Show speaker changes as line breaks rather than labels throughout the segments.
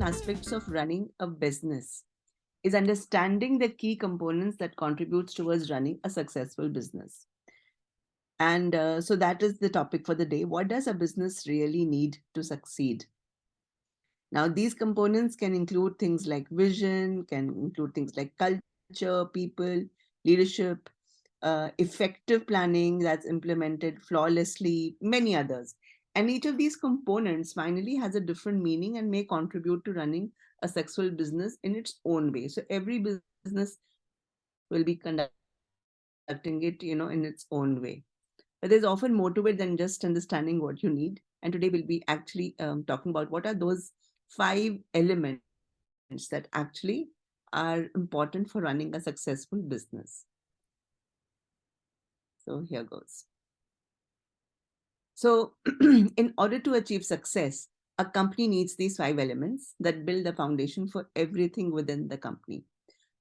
aspects of running a business is understanding the key components that contributes towards running a successful business. And so that is the topic for the day. What does a business really need to succeed? Now, these components can include things like vision, can include things like culture, people, leadership, effective planning that's implemented flawlessly, many others. And each of these components finally has a different meaning and may contribute to running a successful business in its own way. So every business will be conducting it, in its own way. But there's often more to it than just understanding what you need. And today we'll be actually talking about what are those 5 elements that actually are important for running a successful business. So here goes. So, in order to achieve success, a company needs these 5 elements that build the foundation for everything within the company.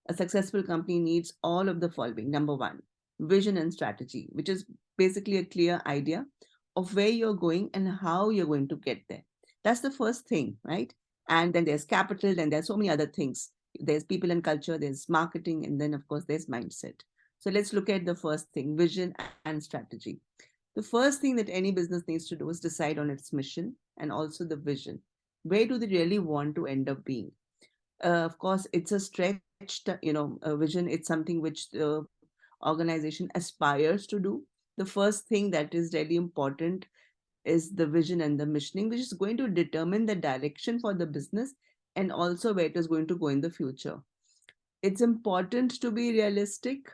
A successful company needs all of the following. Number one, vision and strategy, which is basically a clear idea of where you're going and how you're going to get there. That's the first thing, right? And then there's capital, then there's so many other things. There's people and culture, there's marketing, and then, of course, there's mindset. So let's look at the first thing, vision and strategy. The first thing that any business needs to do is decide on its mission and also the vision. Where do they really want to end up being? Of course, it's a stretched, vision. It's something which the organization aspires to do. The first thing that is really important is the vision and the missioning, which is going to determine the direction for the business and also where it is going to go in the future. It's important to be realistic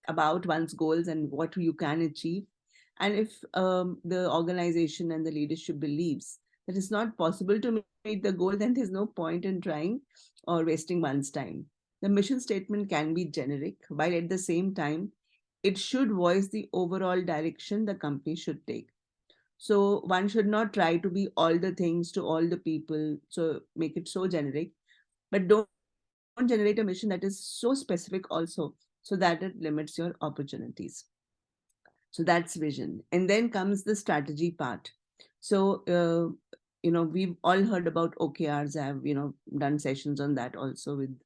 about one's goals and what you can achieve. And if the organization and the leadership believes that it's not possible to meet the goal, then there's no point in trying or wasting one's time. The mission statement can be generic, while at the same time, it should voice the overall direction the company should take. So one should not try to be all the things to all the people, so make it so generic, but don't generate a mission that is so specific also, so that it limits your opportunities. So that's vision. And then comes the strategy part. So we've all heard about OKRs. I've done sessions on that also with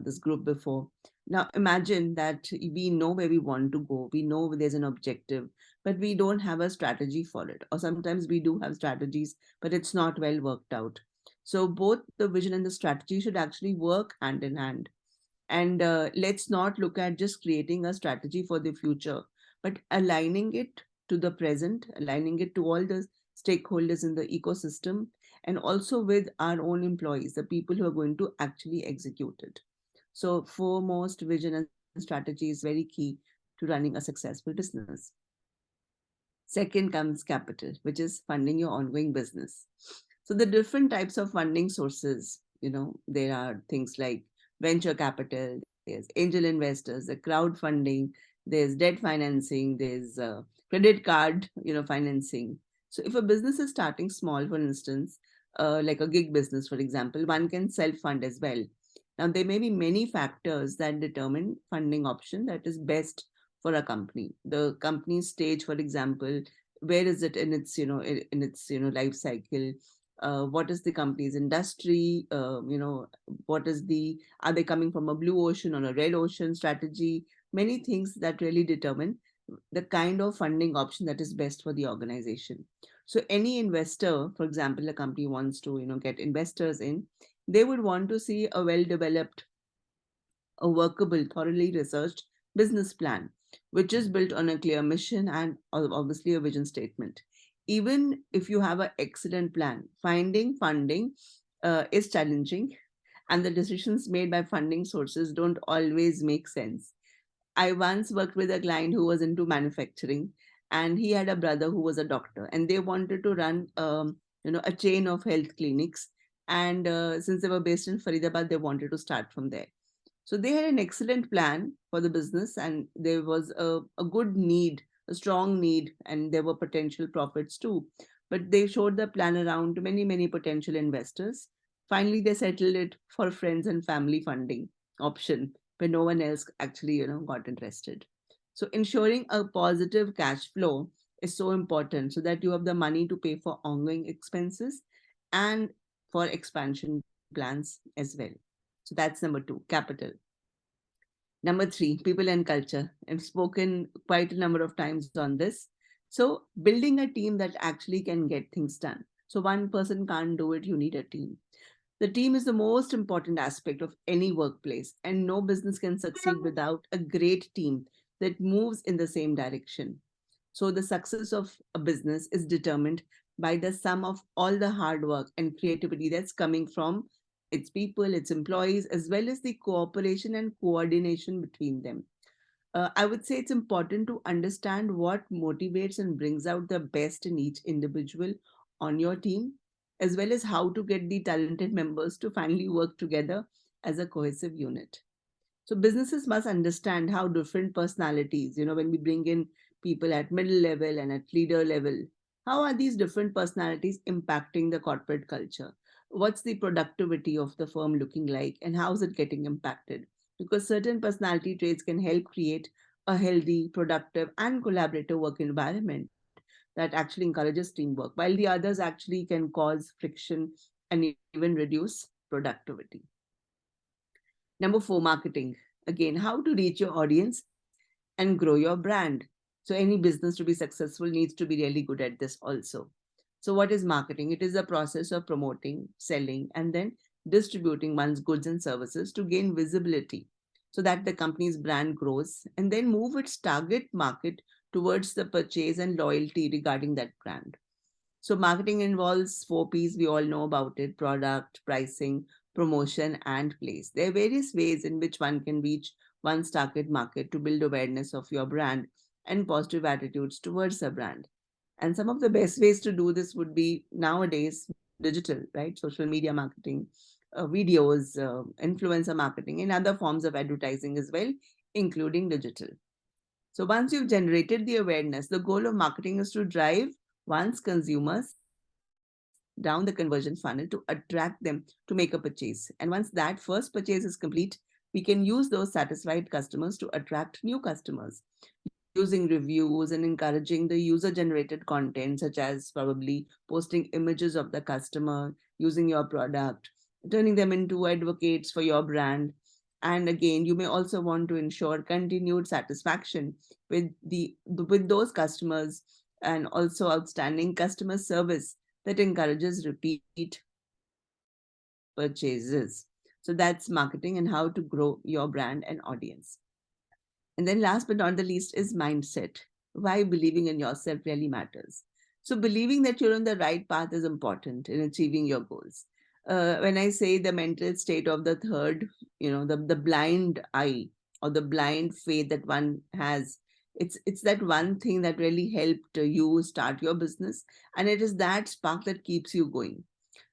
this group before. Now imagine that we know where we want to go, we know there's an objective, but we don't have a strategy for it. Or sometimes we do have strategies, but it's not well worked out. So both the vision and the strategy should actually work hand in hand. And let's not look at just creating a strategy for the future, but aligning it to the present, aligning it to all the stakeholders in the ecosystem, and also with our own employees, the people who are going to actually execute it. So, foremost, vision and strategy is very key to running a successful business. Second comes capital, which is funding your ongoing business. So the different types of funding sources, there are things like venture capital, there's angel investors, the crowdfunding, there's debt financing, there's credit card, financing. So if a business is starting small, for instance, like a gig business, for example, one can self-fund as well. Now, there may be many factors that determine funding option that is best for a company. The company's stage, for example, where is it in its, life cycle? What is the company's industry? What is are they coming from a blue ocean or a red ocean strategy? Many things that really determine the kind of funding option that is best for the organization. So any investor, for example, a company wants to, get investors in, they would want to see a well-developed, a workable, thoroughly researched business plan, which is built on a clear mission and obviously a vision statement. Even if you have an excellent plan, finding funding is challenging, and the decisions made by funding sources don't always make sense. I once worked with a client who was into manufacturing, and he had a brother who was a doctor, and they wanted to run, a chain of health clinics. And since they were based in Faridabad, they wanted to start from there. So they had an excellent plan for the business, and there was a good need, a strong need, and there were potential profits too. But they showed the plan around to many, many potential investors. Finally, they settled it for friends and family funding option, where no one else actually, got interested. So ensuring a positive cash flow is so important so that you have the money to pay for ongoing expenses and for expansion plans as well. So that's number two, capital. Number three, people and culture. I've spoken quite a number of times on this. So, building a team that actually can get things done. So, one person can't do it, you need a team. The team is the most important aspect of any workplace, and no business can succeed without a great team that moves in the same direction. So, the success of a business is determined by the sum of all the hard work and creativity that's coming from its people, its employees, as well as the cooperation and coordination between them. I would say it's important to understand what motivates and brings out the best in each individual on your team, as well as how to get the talented members to finally work together as a cohesive unit. So businesses must understand how different personalities, when we bring in people at middle level and at leader level, how are these different personalities impacting the corporate culture? What's the productivity of the firm looking like, and how is it getting impacted? Because certain personality traits can help create a healthy, productive, and collaborative work environment that actually encourages teamwork, while the others actually can cause friction and even reduce productivity. Number four, marketing. Again, how to reach your audience and grow your brand. So, any business to be successful needs to be really good at this also. So, what is marketing? It is the process of promoting, selling, and then distributing one's goods and services to gain visibility so that the company's brand grows and then move its target market towards the purchase and loyalty regarding that brand. So marketing involves four P's. We all know about it: product, pricing, promotion, and place. There are various ways in which one can reach one's target market to build awareness of your brand and positive attitudes towards the brand. And some of the best ways to do this would be nowadays digital, right? Social media marketing, videos, influencer marketing, and other forms of advertising as well, including digital. So once you've generated the awareness, the goal of marketing is to drive one's consumers down the conversion funnel to attract them to make a purchase. And once that first purchase is complete, we can use those satisfied customers to attract new customers using reviews and encouraging the user generated content, such as probably posting images of the customer using your product, turning them into advocates for your brand. And again, you may also want to ensure continued satisfaction with those customers, and also outstanding customer service that encourages repeat purchases. So that's marketing and how to grow your brand and audience. And then last but not the least is mindset. Why believing in yourself really matters. So believing that you're on the right path is important in achieving your goals. When I say the mental state of the third, the blind eye or the blind faith that one has, it's that one thing that really helped you start your business, and it is that spark that keeps you going.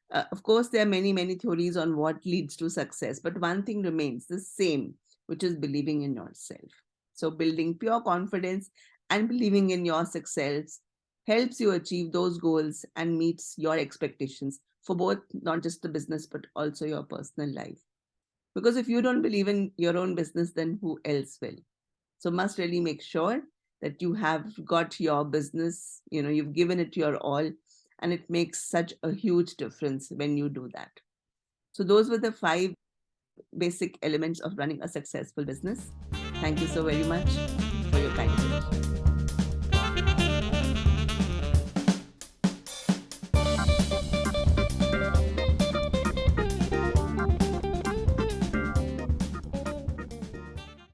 Of course, there are many theories on what leads to success, but one thing remains the same, which is believing in yourself. So, building pure confidence and believing in your success helps you achieve those goals and meets your expectations for both not just the business but also your personal life. Because if you don't believe in your own business, then who else will? So, must really make sure that you have got your business, you've given it your all, and it makes such a huge difference when you do that. So, those were the five basic elements of running a successful business. Thank you so very much for your kind attention.